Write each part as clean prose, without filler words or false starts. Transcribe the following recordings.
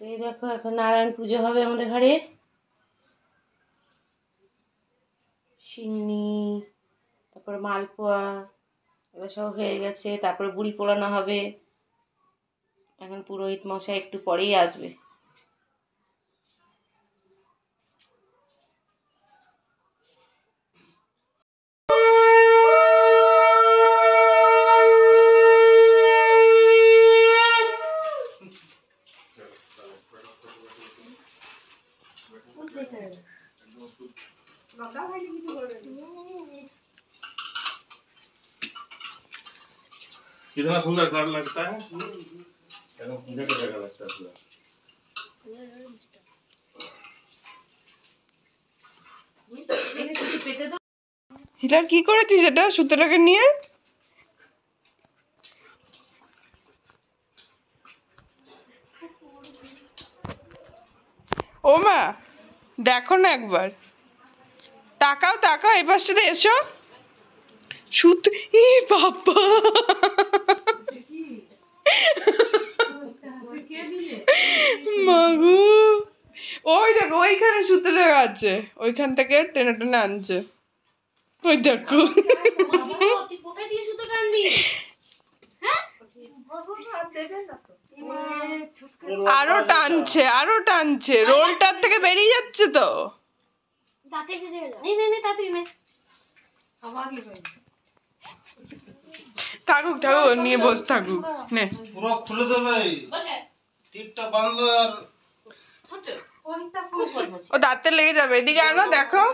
তো এই দেখো এখন নারায়ণ পুজো হবে আমাদের ঘরে। সিন্নি, তারপরে মালপোয়া এগুলো সব হয়ে গেছে। তারপরে বুড়ি পোড়ানো হবে। এখন পুরোহিত মশাই একটু পরেই আসবে। कितना सुंदर घर लगता है, एकदम पूजा का जगह लगता है पूरा। হিলার কি করেছিস এটা সুতোটাকে নিয়ে? ও মা দেখো না একবার, তাকাও তাকাও এই পাশটাতে এসো। সুতো, ই বাবা মাগো, ওই দেখো ওইখানে সুতোটা আছে, ওইখান থেকে টেনে টেনে আনছে। ওই দেখো আরো টানছে আরো টানছে, রোলটার থেকে বেরিয়ে যাচ্ছে তো। থাকুক থাকুক নিয়ে বস থাকুক। নে পুরো খুলে দেবে, টিপটা বাঁধলো আর ও দাঁতে লেগে যাবে। এদিকে আনো দেখো।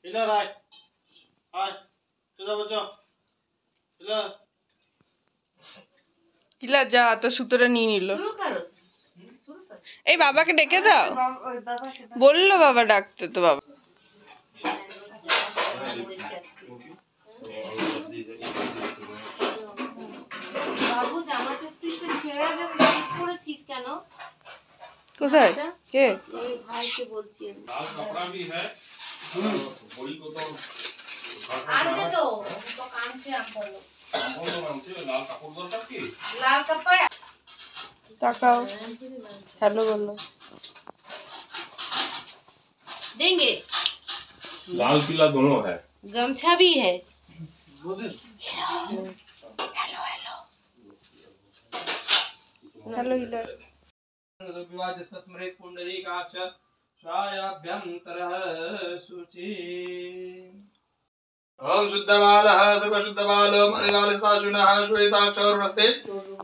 इधर आए, आए, चलो बच्चों, चलो। ইলা যা, তো সুতোটা নিয়ে নিল। এই বাবাকে ডেকে দাও, বললো বাবা ডাকতে, তো বাবা কোথায় কে? ভাইকে বলছি लाल कपड़ा भी है, बड़ी को तो আনছে তো তো কানছে আমগুলো कौन मानते लाल कपड़ दरकार की লাল কাপড়। তাকাও, হ্যালো বলো। देंगे लाल पीला दोनों है। गमछा भी है। হ্যালো হিলা। स्मृत पुंडरीकाक्ष स्वायाभ्यन्तरः शुचि। ओम शुद्धबालः सर्वशुद्धबालो मणिवालिस्ताशुनः श्वेताक्षरमस्ते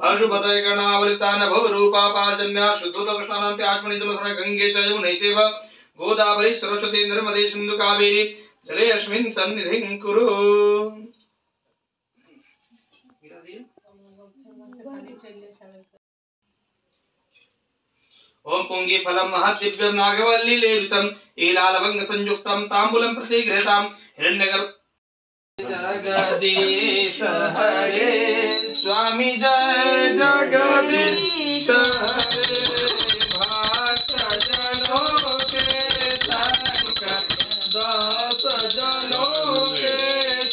अशुभदय गणावलितान भवरूपापाजन्या शुद्धोदकृष्णानान्ते आत्मनि जलसमय गंगे च यमुने चैव गोदावरी सरस्वती नर्मदे सिन्धु कावेरी जले अस्मिन् सन्निधिं कुरु। ओम पुंगी फलम महदिव्यं नागवल्ली लेलितं एलालवंग संयुक्तं तांबूलं प्रति गृहीतां हिरण्यगर्भ जगदीश हरे स्वामी जय जगदीश हरे भक्त जनों के संकट दास जनों के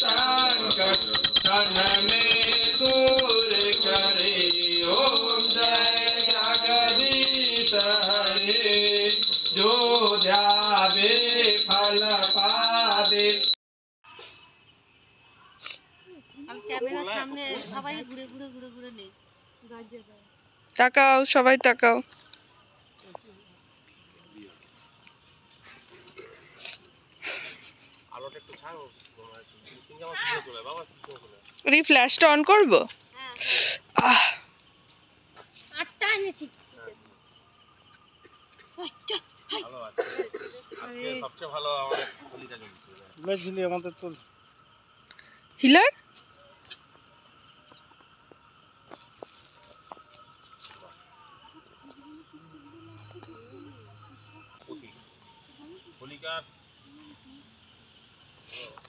संकट क्षण में दूर करे। ओम जय जगदीश हरे जो ध्यावे फल पावे। ক্যামেরার সামনে সবাই ঘুরে ঘুরে ঘুরে ঘুরে নেই। তাকাও সবাই তাকাও। আলোটা একটু ছাড়ো, তুমি আমার ভিডিও করে বাবা ভিডিও করে। এই ফ্ল্যাশটা অন করব। হ্যাঁ আটটা এনেছি। ভালো আছে, আজকে সবচেয়ে ভালো আমাদের হোলিকা জমছে। মেঝলি আমাদের তো হিলার হোলিকার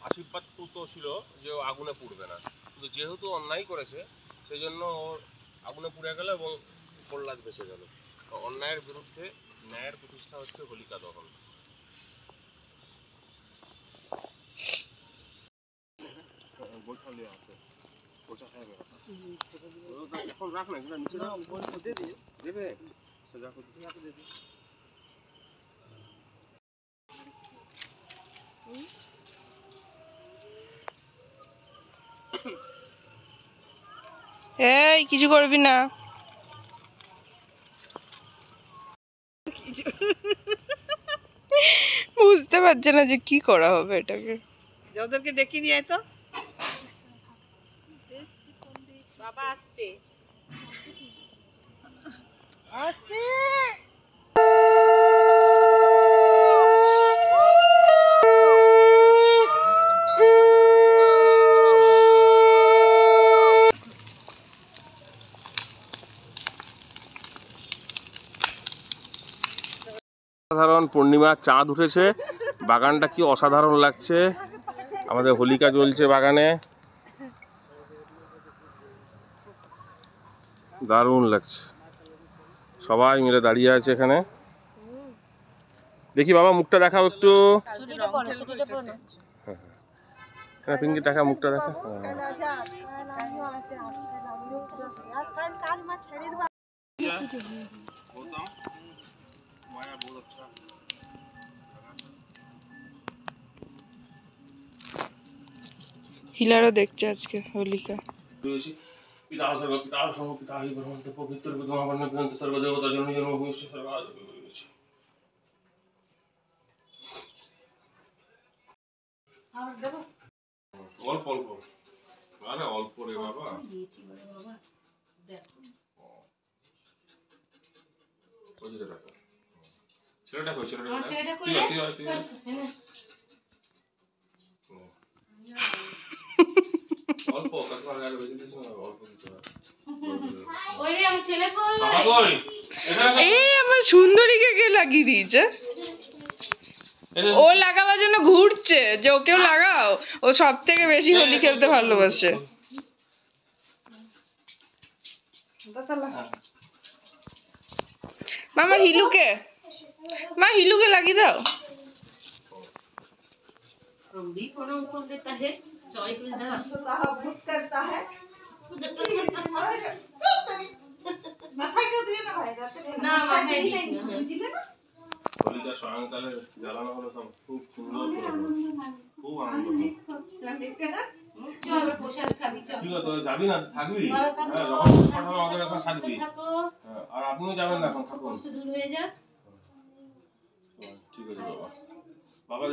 আশীর্বাদ তো ছিল যে ও আগুনে পুড়বে না, কিন্তু যেহেতু অন্যায় করেছে সেই জন্য ওর আগুনে পুড়ে গেল এবং প্রহ্লাদ বেঁচে গেল। অন্যায়ের বিরুদ্ধে ন্যায়ের প্রতিষ্ঠা হচ্ছে হোলিকা দহন। এই কিছু করবি না। বুঝতে পারছে না যে কি করা হবে এটাকে। ওদেরকে ডেকে নিয়ে আয় তো। বাবা আসছে। অসাধারণ পূর্ণিমার চাঁদ উঠেছে, বাগানটা কি অসাধারণ লাগছে। আমাদের হোলিকা জ্বলছে বাগানে, দারুণ লাগছে। সবাই মিলে দাঁড়িয়ে আছে এখানে। দেখি বাবা মুখটা দেখাও একটু। হ্যাঁ পিঙ্কি দেখা, মুখটা দেখা। হিলারও দেখছে আজকে হোলিকা। পিতা সর্ব পিতা সর্ব পিতা হি ব্রহ্মন্ত পবিত্র বিদ্যমান বিনন্ত সর্বদেবতা জননী জন্ম ভূমিষ্ঠ সর্বাজ। অল্প অল্প, আরে অল্প রে বাবা। ছেলেটা কই, ছেলেটা অল্প কাকু আর বেশি দিছ না, অল্প দিতে হবে। ওইরে আমার ছেলে কই? বাবা কই? এই আমার সুন্দরীকে কে লাগিয়ে দিয়েছে? ও লাগাবার জন্য ঘুরছে যে ওকেও লাগাও। ও সব থেকে বেশি হোলি খেলতে ভালোবাসে। মামা হিলুকে, মা হিলুকে লাগিয়ে দাও। भी प्रणाम कर देता है, चॉय कुछ दा भूत करता है। माथा क्यों दिए ना भाई? ना माथा दिए ना। হোলিকা সায়ংকালে জ্বালানো হলো, সব খুব সুন্দর করে হলো। খুব আনন্দ হলো। চল প্রসাদ খাবি চল। ঠিক আছে, যাবি না থাকবি? ভালো থাকো। হ্যাঁ, যখন পাঠাবো আমাদের এখন থাকবি। থাকো। হ্যাঁ, আর আপনিও যাবেন না এখন, থাকুন। কষ্ট দূর হয়ে যাক। ঠিক আছে বাবা। বাবা